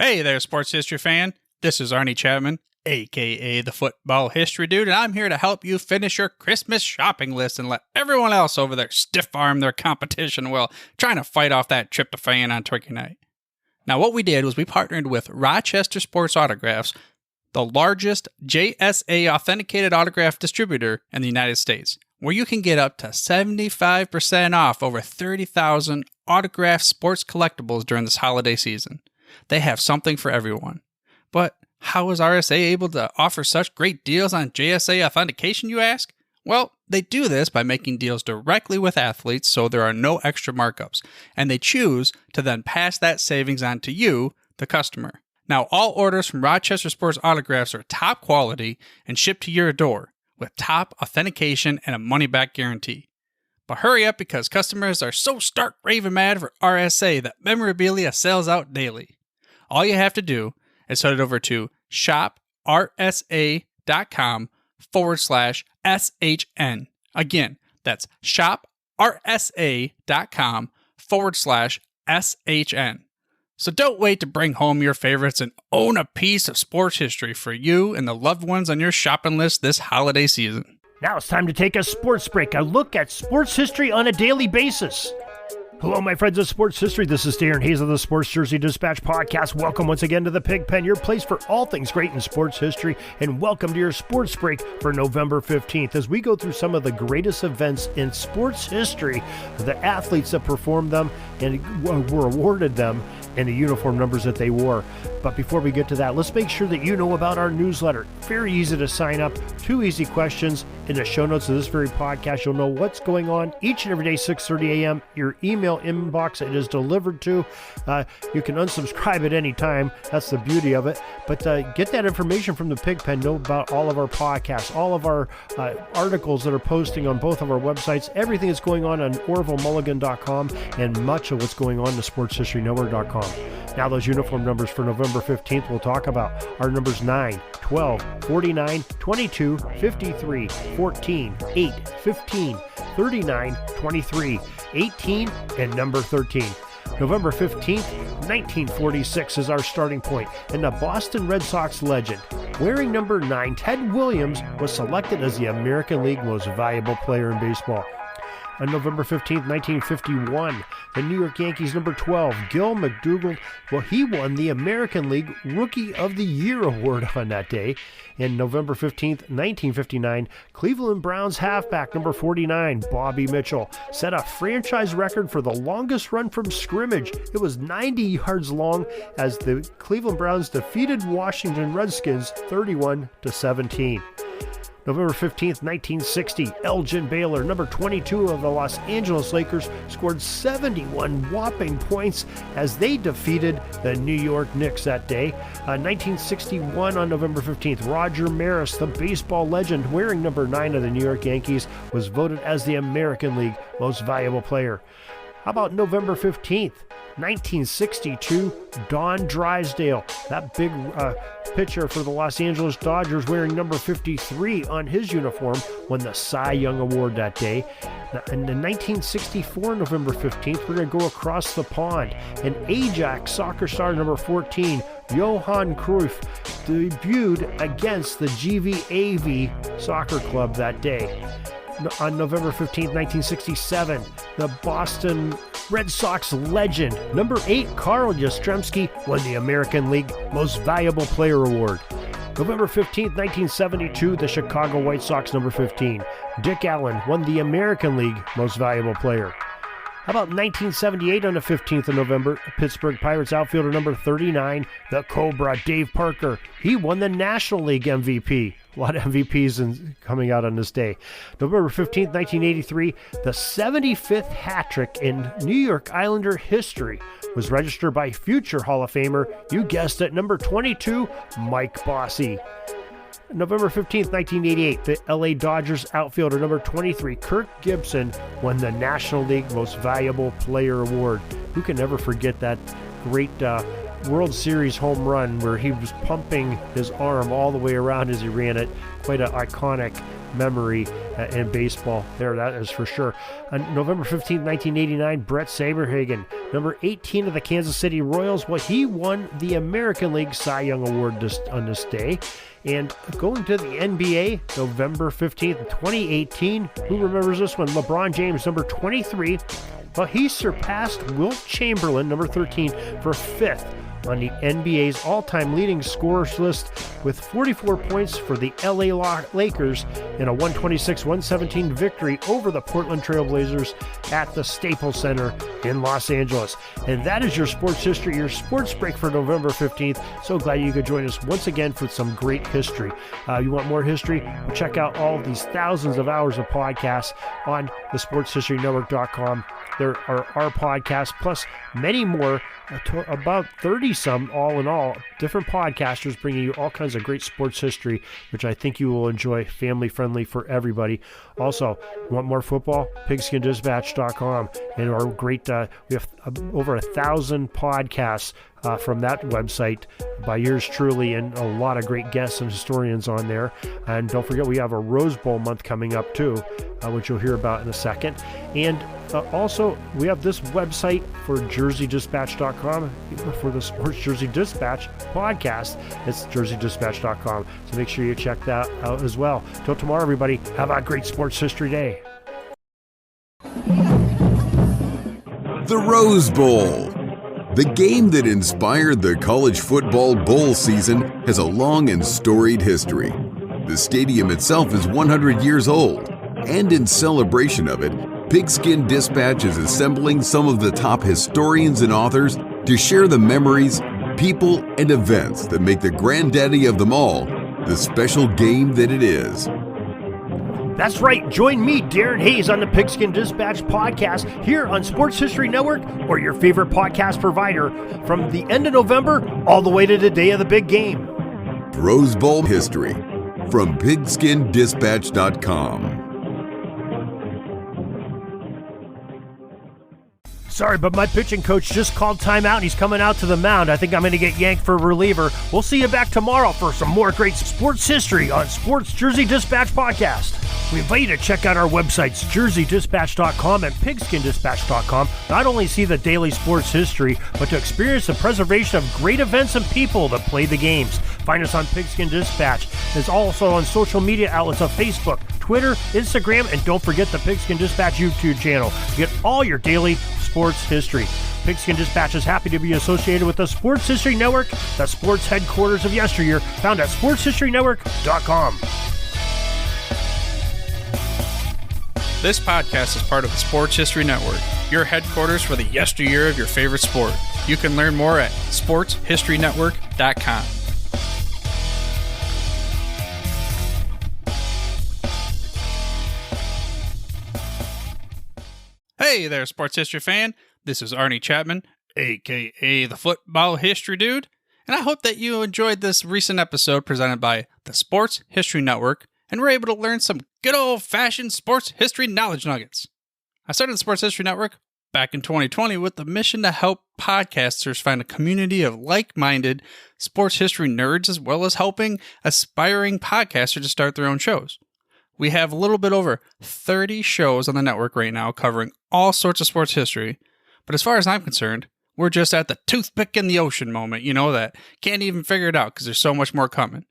Hey there, sports history fan. This is Arnie Chapman, aka the Football History Dude, and I'm here to help you finish your Christmas shopping list and let everyone else over there stiff-arm their competition while trying to fight off that tryptophan on Turkey Night. Now, what we did was we partnered with Rochester Sports Autographs, the largest JSA authenticated autograph distributor in the United States, where you can get up to 75% off over 30,000 autographed sports collectibles during this holiday season. They have something for everyone. But how is RSA able to offer such great deals on JSA authentication, you ask? Well, they do this by making deals directly with athletes so there are no extra markups, and they choose to then pass that savings on to you, the customer. Now, all orders from Rochester Sports Autographs are top quality and shipped to your door with top authentication and a money-back guarantee. But hurry up because customers are so stark raving mad for RSA that memorabilia sells out daily. All you have to do is head over to shoprsa.com/SHN. Again, that's shoprsa.com/SHN. So don't wait to bring home your favorites and own a piece of sports history for you and the loved ones on your shopping list this holiday season. Now it's time to take a sports break, a look at sports history on a daily basis. Hello, my friends of sports history. This is Darren Hayes of the Sports Jersey Dispatch Podcast. Welcome once again to the Pig Pen, your place for all things great in sports history, and welcome to your sports break for November 15th as we go through some of the greatest events in sports history, the athletes that performed them and were awarded them, and the uniform numbers that they wore. But before we get to that, let's make sure that you know about our newsletter. Very easy to sign up. 2 easy questions. In the show notes of this very podcast, you'll know what's going on each and every day, 6:30 a.m. Your email inbox it is delivered to. You can unsubscribe at any time. That's the beauty of it. But get that information from the Pig Pen. Know about all of our podcasts, all of our articles that are posting on both of our websites, everything that's going on OrvilleMulligan.com, and much of what's going on to SportsHistoryNowhere.com. Now those uniform numbers for November 15th we'll talk about are numbers 9, 12, 49, 22, 53, 14, 8, 15, 39, 23, 18, and number 13. November 15th, 1946 is our starting point, and the Boston Red Sox legend, wearing number 9, Ted Williams, was selected as the American League Most Valuable Player in Baseball. On November 15th, 1951, the New York Yankees number 12, Gil McDougald, he won the American League Rookie of the Year award on that day. And November 15th, 1959, Cleveland Browns halfback number 49, Bobby Mitchell, set a franchise record for the longest run from scrimmage. It was 90 yards long as the Cleveland Browns defeated Washington Redskins 31-17. November 15th, 1960, Elgin Baylor, number 22 of the Los Angeles Lakers, scored 71 whopping points as they defeated the New York Knicks that day. 1961 on November 15th, Roger Maris, the baseball legend, wearing number 9 of the New York Yankees, was voted as the American League Most Valuable Player. How about November 15th, 1962, Don Drysdale, that big pitcher for the Los Angeles Dodgers wearing number 53 on his uniform, won the Cy Young Award that day. And in 1964, November 15th, we're going to go across the pond. And Ajax soccer star number 14, Johan Cruyff, debuted against the GVAV soccer club that day. On November 15th, 1967, the Boston Red Sox legend, number 8, Carl Yastrzemski, won the American League Most Valuable Player Award. November 15th, 1972, the Chicago White Sox, number 15, Dick Allen, won the American League Most Valuable Player. How about 1978 on the 15th of November, Pittsburgh Pirates outfielder number 39, the Cobra, Dave Parker, he won the National League MVP. A lot of MVPs coming out on this day. November 15th, 1983, the 75th hat trick in New York Islander history was registered by future Hall of Famer, you guessed it, number 22, Mike Bossy. November 15th, 1988, the LA Dodgers outfielder number 23, Kirk Gibson, won the National League Most Valuable Player Award. Who can never forget that great World Series home run where he was pumping his arm all the way around as he ran it? Quite an iconic memory in baseball. That is for sure. On November 15th, 1989, Brett Saberhagen, number 18 of the Kansas City Royals, he won the American League Cy Young Award on this day. And going to the NBA, November 15th, 2018, who remembers this one? LeBron James, number 23. Well, he surpassed Wilt Chamberlain, number 13, for 5th on the NBA's all-time leading scorers list with 44 points for the LA Lakers in a 126-117 victory over the Portland Trail Blazers at the Staples Center in Los Angeles. And that is your sports history, your sports break for November 15th. So glad you could join us once again for some great history. You want more history? Well, check out all of these thousands of hours of podcasts on the sportshistorynetwork.com. There are our podcasts, plus many more, about 30-some all in all, different podcasters bringing you all kinds of great sports history, which I think you will enjoy, family-friendly for everybody. Also, want more football? PigskinDispatch.com. And our great, we have over 1,000 podcasts from that website by yours truly, and a lot of great guests and historians on there. And don't forget, we have a Rose Bowl month coming up too, which you'll hear about in a second. And also, we have this website for JerseyDispatch.com for the Sports Jersey Dispatch podcast. It's JerseyDispatch.com. So make sure you check that out as well. Till tomorrow, everybody, have a great sports history day. The Rose Bowl. The game that inspired the college football bowl season has a long and storied history. The stadium itself is 100 years old, and in celebration of it, Pigskin Dispatch is assembling some of the top historians and authors to share the memories, people, and events that make the granddaddy of them all the special game that it is. That's right. Join me, Darren Hayes, on the Pigskin Dispatch podcast here on Sports History Network or your favorite podcast provider from the end of November all the way to the day of the big game. Rose Bowl history from PigskinDispatch.com. Sorry, but my pitching coach just called timeout and he's coming out to the mound. I think I'm going to get yanked for a reliever. We'll see you back tomorrow for some more great sports history on Sports Jersey Dispatch Podcast. We invite you to check out our websites, JerseyDispatch.com and PigskinDispatch.com. Not only see the daily sports history, but to experience the preservation of great events and people that play the games. Find us on Pigskin Dispatch. It's also on social media outlets of Facebook, Twitter, Instagram, and don't forget the Pigskin Dispatch YouTube channel. Get all your daily sports history. Pigskin Dispatch is happy to be associated with the Sports History Network, the sports headquarters of yesteryear, found at sportshistorynetwork.com. This podcast is part of the Sports History Network, your headquarters for the yesteryear of your favorite sport. You can learn more at sportshistorynetwork.com. Hey there, sports history fan. This is Arnie Chapman, a.k.a. the Football History Dude, and I hope that you enjoyed this recent episode presented by the Sports History Network and were able to learn some good old-fashioned sports history knowledge nuggets. I started the Sports History Network back in 2020 with the mission to help podcasters find a community of like-minded sports history nerds, as well as helping aspiring podcasters to start their own shows. We have a little bit over 30 shows on the network right now covering all sorts of sports history, but as far as I'm concerned, we're just at the toothpick in the ocean moment, that can't even figure it out because there's so much more coming.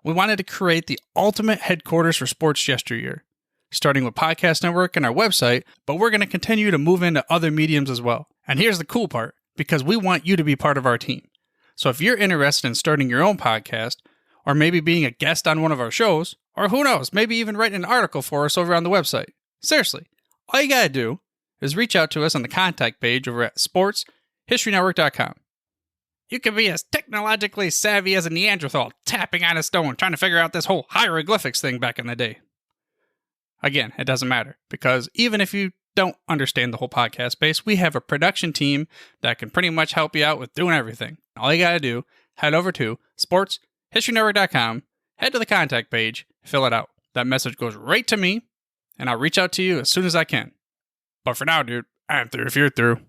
We wanted to create the ultimate headquarters for sports yesteryear, starting with Podcast Network and our website, but we're going to continue to move into other mediums as well. And here's the cool part, because we want you to be part of our team. So if you're interested in starting your own podcast, or maybe being a guest on one of our shows, or who knows, maybe even writing an article for us over on the website. Seriously, all you gotta do is reach out to us on the contact page over at sportshistorynetwork.com. You can be as technologically savvy as a Neanderthal tapping on a stone trying to figure out this whole hieroglyphics thing back in the day. Again, it doesn't matter, because even if you don't understand the whole podcast space, we have a production team that can pretty much help you out with doing everything. All you gotta do, head over to sportshistorynetwork.com, head to the contact page, fill it out. That message goes right to me, and I'll reach out to you as soon as I can. But for now, dude, I'm through if you're through.